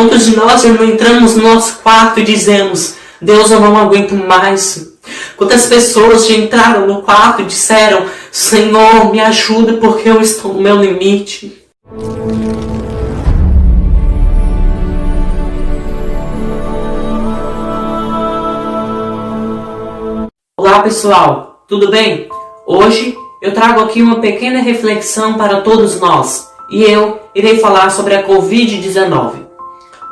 Quantos de nós já não entramos no nosso quarto e dizemos: Deus, eu não aguento mais? Quantas pessoas já entraram no quarto e disseram: Senhor, me ajuda porque eu estou no meu limite? Olá pessoal, tudo bem? Hoje eu trago aqui uma pequena reflexão para todos nós e eu irei falar sobre a Covid-19.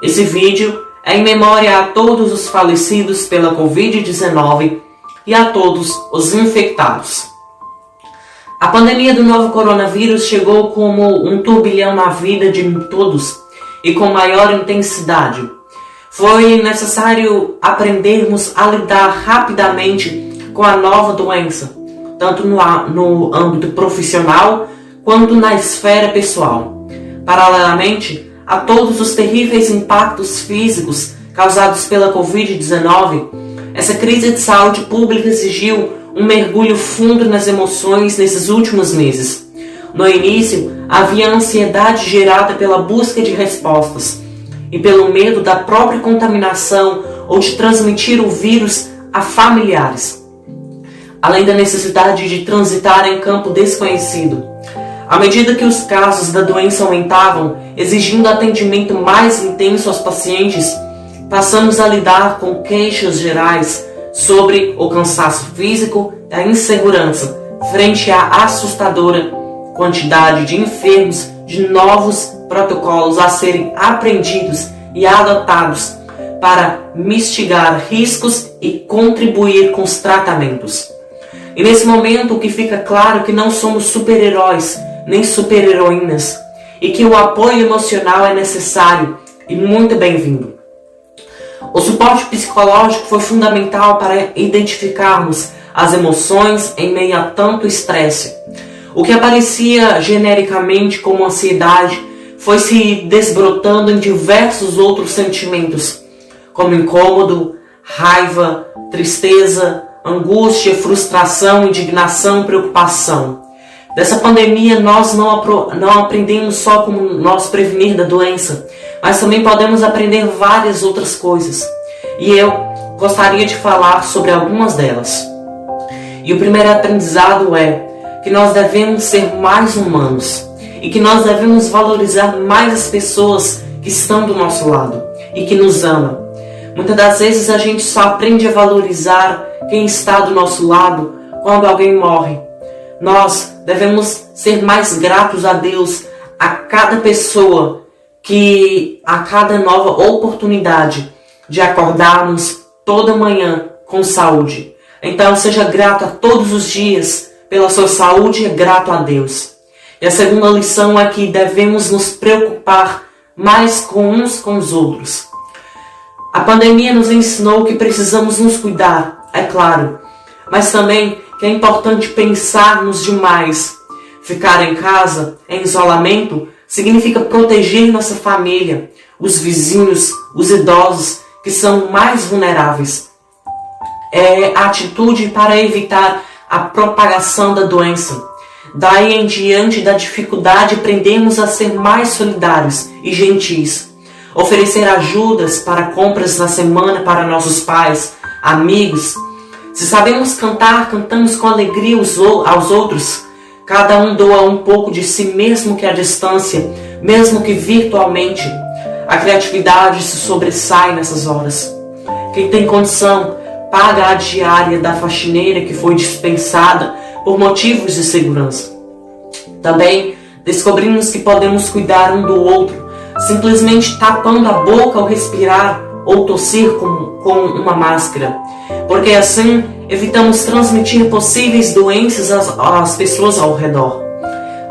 Esse vídeo é em memória a todos os falecidos pela Covid-19 e a todos os infectados. A pandemia do novo coronavírus chegou como um turbilhão na vida de todos e com maior intensidade. Foi necessário aprendermos a lidar rapidamente com a nova doença, tanto no âmbito profissional quanto na esfera pessoal. Paralelamente a todos os terríveis impactos físicos causados pela Covid-19, essa crise de saúde pública exigiu um mergulho fundo nas emoções nesses últimos meses. No início, havia ansiedade gerada pela busca de respostas e pelo medo da própria contaminação ou de transmitir o vírus a familiares, além da necessidade de transitar em campo desconhecido. À medida que os casos da doença aumentavam, exigindo atendimento mais intenso aos pacientes, passamos a lidar com queixas gerais sobre o cansaço físico e a insegurança frente à assustadora quantidade de enfermos, de novos protocolos a serem aprendidos e adotados para mitigar riscos e contribuir com os tratamentos. E nesse momento o que fica claro é que não somos super-heróis nem super-heroínas e que o apoio emocional é necessário e muito bem-vindo. O suporte psicológico foi fundamental para identificarmos as emoções em meio a tanto estresse. O que aparecia genericamente como ansiedade foi se desbrotando em diversos outros sentimentos, como incômodo, raiva, tristeza, angústia, frustração, indignação, preocupação. Dessa pandemia nós não aprendemos só como nós prevenir da doença, mas também podemos aprender várias outras coisas. E eu gostaria de falar sobre algumas delas. E o primeiro aprendizado é que nós devemos ser mais humanos e que nós devemos valorizar mais as pessoas que estão do nosso lado e que nos amam. Muitas das vezes a gente só aprende a valorizar quem está do nosso lado quando alguém morre. Nós devemos ser mais gratos a Deus a cada pessoa a cada nova oportunidade de acordarmos toda manhã com saúde. Então seja grato a todos os dias pela sua saúde e grato a Deus. E a segunda lição é que devemos nos preocupar mais com uns com os outros. A pandemia nos ensinou que precisamos nos cuidar, é claro, mas também que é importante pensarmos demais. Ficar em casa, em isolamento, significa proteger nossa família, os vizinhos, os idosos, que são mais vulneráveis. É a atitude para evitar a propagação da doença. Daí em diante da dificuldade, aprendemos a ser mais solidários e gentis. Oferecer ajudas para compras na semana para nossos pais, amigos. Se sabemos cantar, cantamos com alegria aos outros. Cada um doa um pouco de si mesmo que à distância, mesmo que virtualmente. A criatividade se sobressai nessas horas. Quem tem condição, paga a diária da faxineira que foi dispensada por motivos de segurança. Também descobrimos que podemos cuidar um do outro, simplesmente tapando a boca ao respirar ou tossir com uma máscara, porque assim evitamos transmitir possíveis doenças às pessoas ao redor.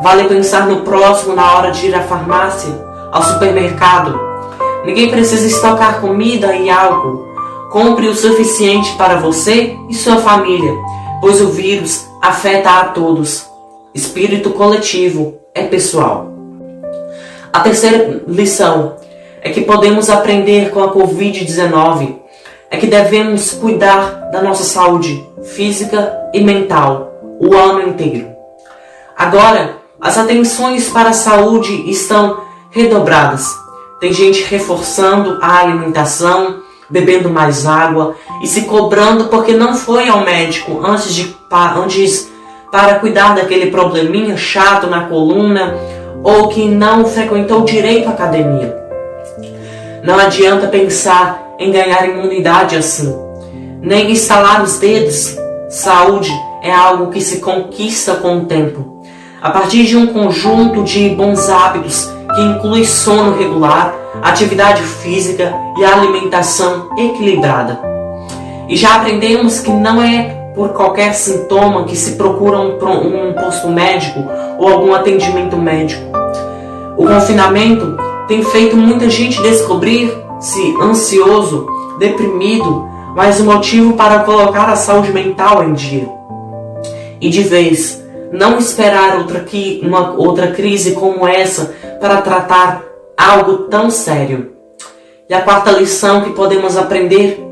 Vale pensar no próximo na hora de ir à farmácia, ao supermercado. Ninguém precisa estocar comida e álcool. Compre o suficiente para você e sua família, pois o vírus afeta a todos. Espírito coletivo é pessoal. A terceira lição é que podemos aprender com a Covid-19 é que devemos cuidar da nossa saúde física e mental o ano inteiro. Agora, as atenções para a saúde estão redobradas, tem gente reforçando a alimentação, bebendo mais água e se cobrando porque não foi ao médico antes para cuidar daquele probleminha chato na coluna ou que não frequentou direito a academia. Não adianta pensar em ganhar imunidade assim, nem estalar os dedos. Saúde é algo que se conquista com o tempo, a partir de um conjunto de bons hábitos que inclui sono regular, atividade física e alimentação equilibrada. E já aprendemos que não é por qualquer sintoma que se procura um posto médico ou algum atendimento médico. O confinamento tem feito muita gente descobrir-se ansioso, deprimido, mas um motivo para colocar a saúde mental em dia. E de vez, não esperar outra crise como essa para tratar algo tão sério. E a quarta lição que podemos aprender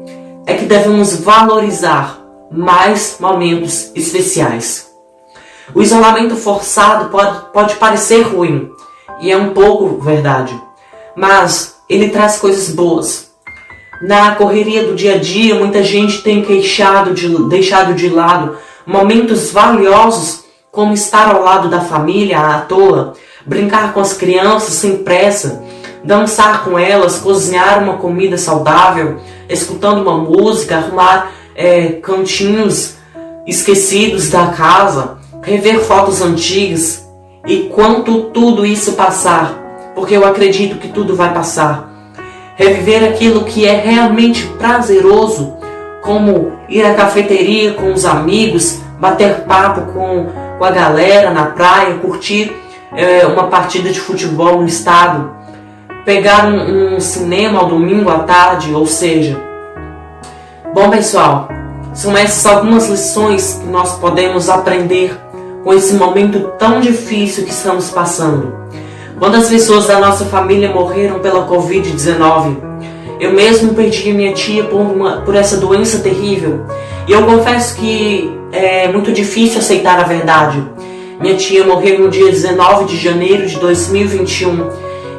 é que devemos valorizar mais momentos especiais. O isolamento forçado pode parecer ruim, e é um pouco verdade, mas ele traz coisas boas. Na correria do dia a dia, muita gente tem deixado de lado momentos valiosos, como estar ao lado da família à toa, brincar com as crianças sem pressa, dançar com elas, cozinhar uma comida saudável, escutando uma música, arrumar cantinhos esquecidos da casa, rever fotos antigas. E quando tudo isso passar, porque eu acredito que tudo vai passar, reviver aquilo que é realmente prazeroso, como ir à cafeteria com os amigos, bater papo com a galera na praia, curtir uma partida de futebol no estado, pegar um cinema ao domingo à tarde, ou seja. Bom, pessoal, são essas algumas lições que nós podemos aprender com esse momento tão difícil que estamos passando. Quantas pessoas da nossa família morreram pela Covid-19? Eu mesmo perdi minha tia por essa doença terrível. E eu confesso que é muito difícil aceitar a verdade. Minha tia morreu no dia 19 de janeiro de 2021.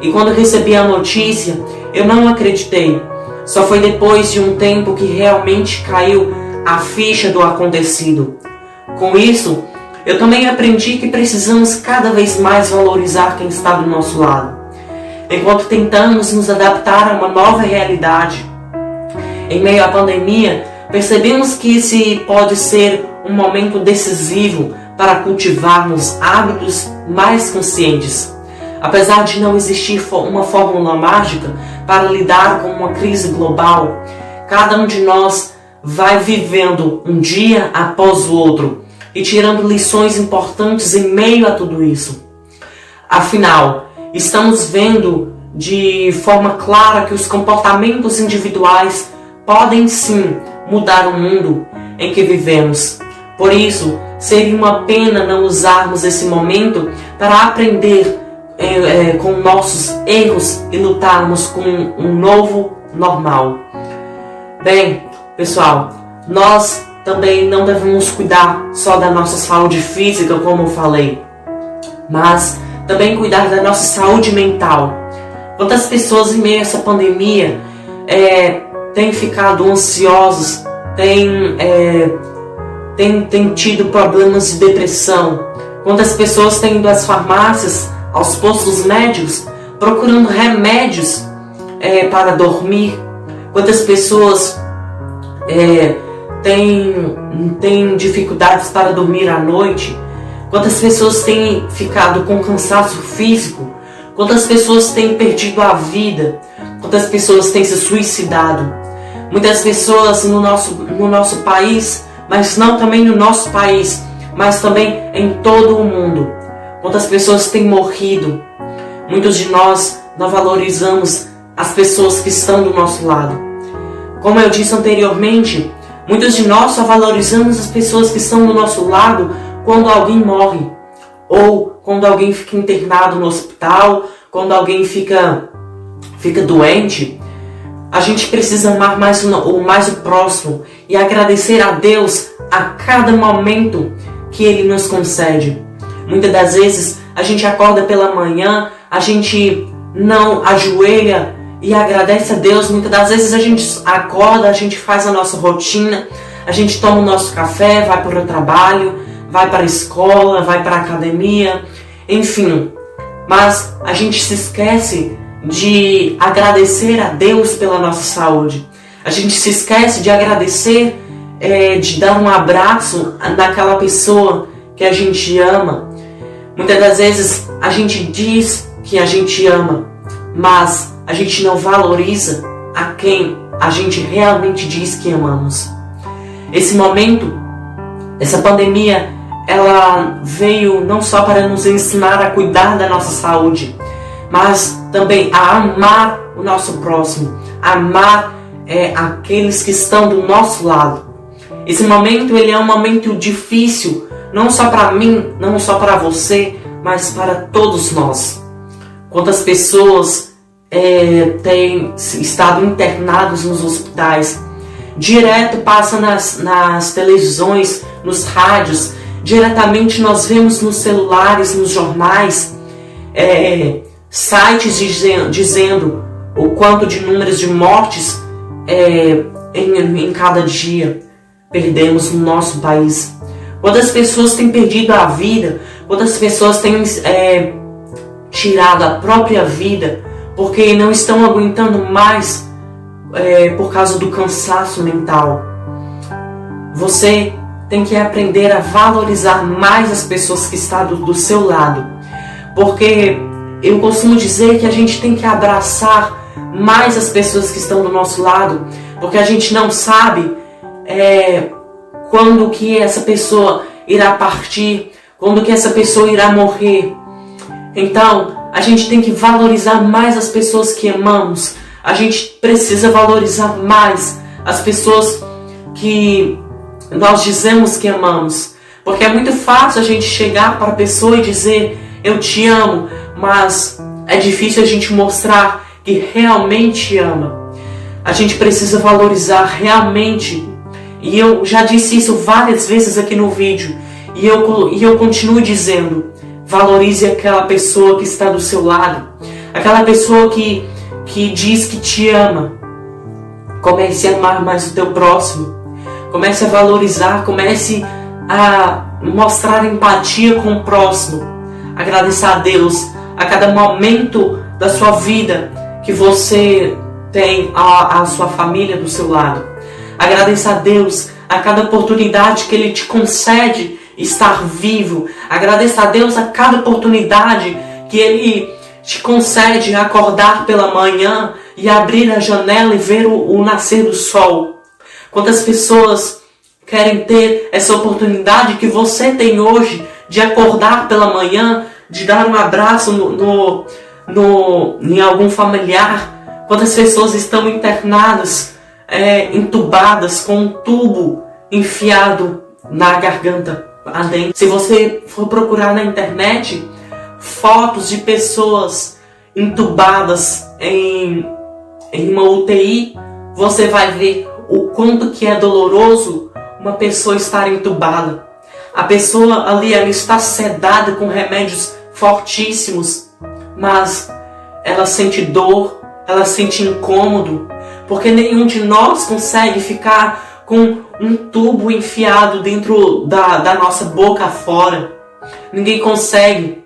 E quando recebi a notícia, eu não acreditei. Só foi depois de um tempo que realmente caiu a ficha do acontecido. Com isso, eu também aprendi que precisamos cada vez mais valorizar quem está do nosso lado. Enquanto tentamos nos adaptar a uma nova realidade, em meio à pandemia, percebemos que esse pode ser um momento decisivo para cultivarmos hábitos mais conscientes. Apesar de não existir uma fórmula mágica para lidar com uma crise global, cada um de nós vai vivendo um dia após o outro e tirando lições importantes em meio a tudo isso. Afinal, estamos vendo de forma clara que os comportamentos individuais podem sim mudar o mundo em que vivemos. Por isso, seria uma pena não usarmos esse momento para aprender com nossos erros e lutarmos com um novo normal. Bem, pessoal, nós também não devemos cuidar só da nossa saúde física, como eu falei, mas também cuidar da nossa saúde mental. Quantas pessoas em meio a essa pandemia têm ficado ansiosos, têm tido problemas de depressão? Quantas pessoas têm ido às farmácias, aos postos médicos, procurando remédios para dormir? Quantas pessoas têm dificuldades para dormir à noite? Quantas pessoas têm ficado com cansaço físico? Quantas pessoas têm perdido a vida? Quantas pessoas têm se suicidado? Muitas pessoas no nosso país, mas não também no nosso país, mas também em todo o mundo. Quantas pessoas têm morrido? Muitos de nós não valorizamos as pessoas que estão do nosso lado. Como eu disse anteriormente, muitos de nós só valorizamos as pessoas que estão do nosso lado quando alguém morre, ou quando alguém fica internado no hospital, quando alguém fica doente. A gente precisa amar mais o próximo e agradecer a Deus a cada momento que Ele nos concede. Muitas das vezes a gente acorda pela manhã, a gente não ajoelha e agradece a Deus. Muitas das vezes a gente acorda, a gente faz a nossa rotina, a gente toma o nosso café, vai para o trabalho, vai para a escola, vai para a academia, enfim. Mas a gente se esquece de agradecer a Deus pela nossa saúde. A gente se esquece de agradecer, de dar um abraço naquela pessoa que a gente ama. Muitas das vezes a gente diz que a gente ama, mas a gente não valoriza a quem a gente realmente diz que amamos. Esse momento, essa pandemia, ela veio não só para nos ensinar a cuidar da nossa saúde, mas também a amar o nosso próximo, a amar aqueles que estão do nosso lado. Esse momento, ele é um momento difícil, não só para mim, não só para você, mas para todos nós. Quantas pessoas têm estado internados nos hospitais, direto passa nas televisões, nos rádios, diretamente nós vemos nos celulares, nos jornais, sites dizendo o quanto de números de mortes em cada dia perdemos no nosso país. Quantas pessoas têm perdido a vida, quantas pessoas têm tirado a própria vida porque não estão aguentando mais por causa do cansaço mental. Você tem que aprender a valorizar mais as pessoas que estão do seu lado, porque eu costumo dizer que a gente tem que abraçar mais as pessoas que estão do nosso lado, porque a gente não sabe quando que essa pessoa irá partir, quando que essa pessoa irá morrer. Então, a gente tem que valorizar mais as pessoas que amamos. A gente precisa valorizar mais as pessoas que nós dizemos que amamos. Porque é muito fácil a gente chegar para a pessoa e dizer eu te amo, mas é difícil a gente mostrar que realmente ama. A gente precisa valorizar realmente. E eu já disse isso várias vezes aqui no vídeo. E eu continuo dizendo, valorize aquela pessoa que está do seu lado. Aquela pessoa que diz que te ama. Comece a amar mais o teu próximo. Comece a valorizar, comece a mostrar empatia com o próximo. Agradecer a Deus a cada momento da sua vida que você tem a sua família do seu lado. Agradecer a Deus a cada oportunidade que Ele te concede estar vivo. Agradecer a Deus a cada oportunidade que Ele te concede acordar pela manhã e abrir a janela e ver o nascer do sol. Quantas pessoas querem ter essa oportunidade que você tem hoje de acordar pela manhã, de dar um abraço em algum familiar? Quantas pessoas estão internadas, entubadas, com um tubo enfiado na garganta adentro? Se você for procurar na internet fotos de pessoas entubadas em uma UTI, você vai ver o quanto que é doloroso uma pessoa estar entubada. A pessoa ali, ela está sedada com remédios fortíssimos, mas ela sente dor, ela sente incômodo, porque nenhum de nós consegue ficar com um tubo enfiado dentro da nossa boca fora. Ninguém consegue.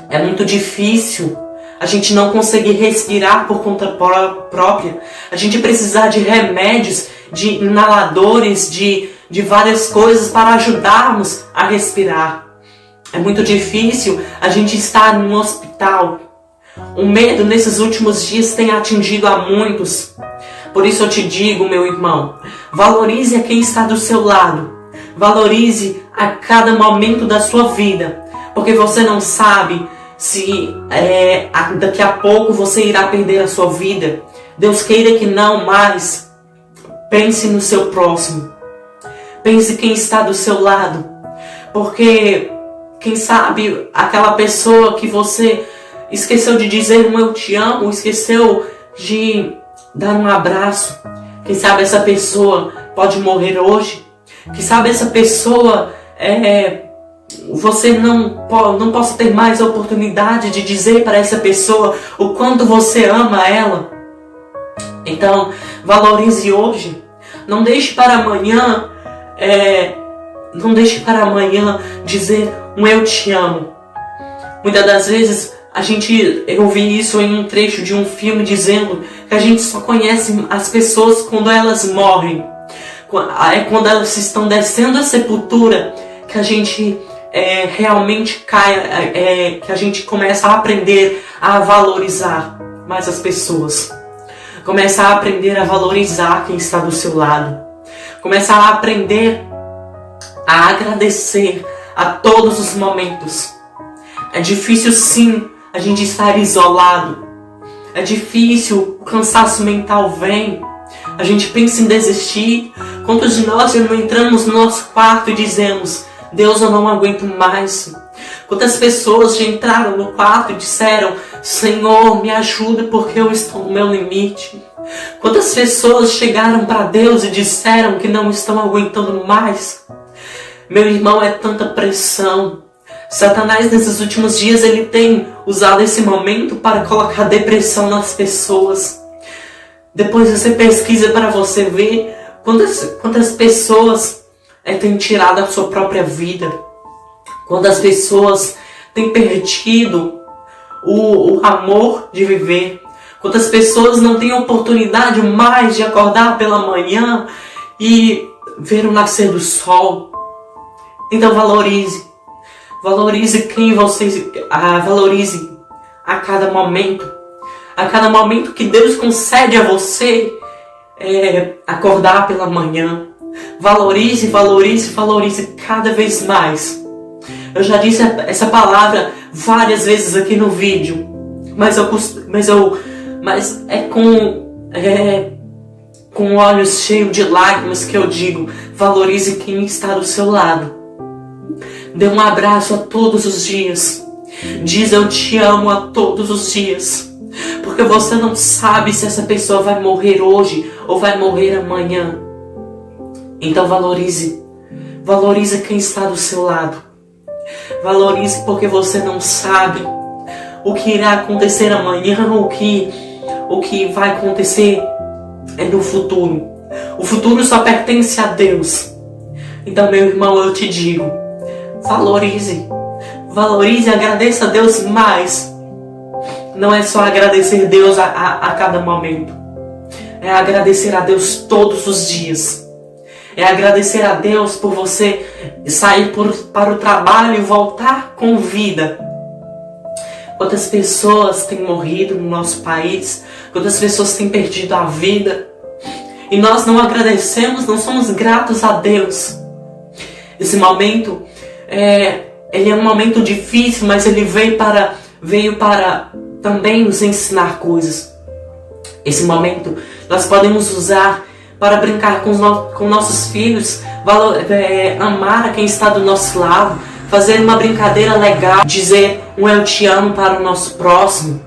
É muito difícil a gente não conseguir respirar por conta própria. A gente precisar de remédios, de inaladores, de várias coisas para ajudarmos a respirar. É muito difícil a gente estar num hospital. O medo nesses últimos dias tem atingido a muitos. Por isso eu te digo, meu irmão, valorize a quem está do seu lado. Valorize a cada momento da sua vida, porque você não sabe se daqui a pouco você irá perder a sua vida. Deus queira que não, mas pense no seu próximo. Pense quem está do seu lado. Porque, quem sabe, aquela pessoa que você esqueceu de dizer um eu te amo, esqueceu de dar um abraço. Quem sabe essa pessoa pode morrer hoje. Quem sabe essa pessoa você não possa ter mais a oportunidade de dizer para essa pessoa o quanto você ama ela. Então, valorize hoje. Não deixe para amanhã, dizer um eu te amo. Muitas das vezes eu vi isso em um trecho de um filme dizendo que a gente só conhece as pessoas quando elas morrem. É quando elas estão descendo a sepultura que a gente realmente cai, que a gente começa a aprender a valorizar mais as pessoas. Começa a aprender a valorizar quem está do seu lado. Começa a aprender a agradecer a todos os momentos. É difícil sim a gente estar isolado. É difícil, o cansaço mental vem. A gente pensa em desistir. Quantos de nós já não entramos no nosso quarto e dizemos: Deus, eu não aguento mais. Quantas pessoas já entraram no quarto e disseram: Senhor, me ajuda porque eu estou no meu limite. Quantas pessoas chegaram para Deus e disseram que não estão aguentando mais. Meu irmão, é tanta pressão. Satanás, nesses últimos dias, ele tem usado esse momento para colocar depressão nas pessoas. Depois você pesquisa para você ver quantas pessoas têm tirado a sua própria vida. Quantas pessoas têm perdido o amor de viver. Quantas pessoas não têm oportunidade mais de acordar pela manhã e ver o nascer do sol. Então valorize. Valorize quem você... valorize a cada momento. A cada momento que Deus concede a você acordar pela manhã. Valorize, valorize, valorize cada vez mais. Eu já disse essa palavra várias vezes aqui no vídeo. Mas é com olhos cheios de lágrimas que eu digo: valorize quem está do seu lado. Dê um abraço a todos os dias. Diz eu te amo a todos os dias. Porque você não sabe se essa pessoa vai morrer hoje ou vai morrer amanhã. Então valorize. Valorize quem está do seu lado. Valorize porque você não sabe o que irá acontecer amanhã, o que vai acontecer no futuro. O futuro só pertence a Deus. Então, meu irmão, eu te digo: valorize. Valorize e agradeça a Deus mais. Não é só agradecer a Deus a cada momento. É agradecer a Deus todos os dias. É agradecer a Deus por você sair para o trabalho e voltar com vida. Quantas pessoas têm morrido no nosso país. Quantas pessoas têm perdido a vida. E nós não agradecemos, não somos gratos a Deus. Esse momento, ele é um momento difícil, mas ele veio para também nos ensinar coisas. Esse momento nós podemos usar para brincar com nossos filhos, amar a quem está do nosso lado, fazer uma brincadeira legal, dizer um eu te amo para o nosso próximo,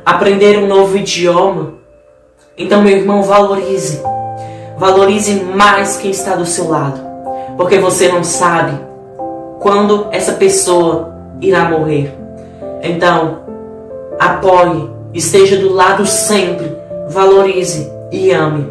aprender um novo idioma. Então, meu irmão, valorize. Valorize mais quem está do seu lado, porque você não sabe quando essa pessoa irá morrer. Então, apoie, esteja do lado sempre, valorize e ame.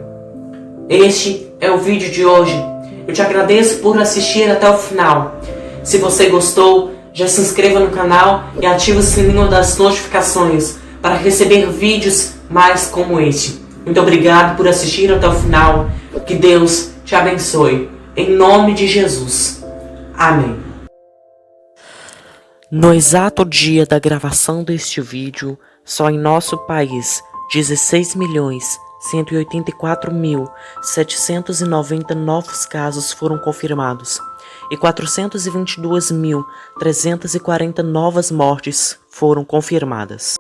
Este é o vídeo de hoje. Eu te agradeço por assistir até o final. Se você gostou, já se inscreva no canal e ative o sininho das notificações para receber vídeos mais como este. Muito obrigado por assistir até o final. Que Deus te abençoe. Em nome de Jesus. Amém. No exato dia da gravação deste vídeo, só em nosso país, 16.184.790 novos casos foram confirmados e 422.340 novas mortes foram confirmadas.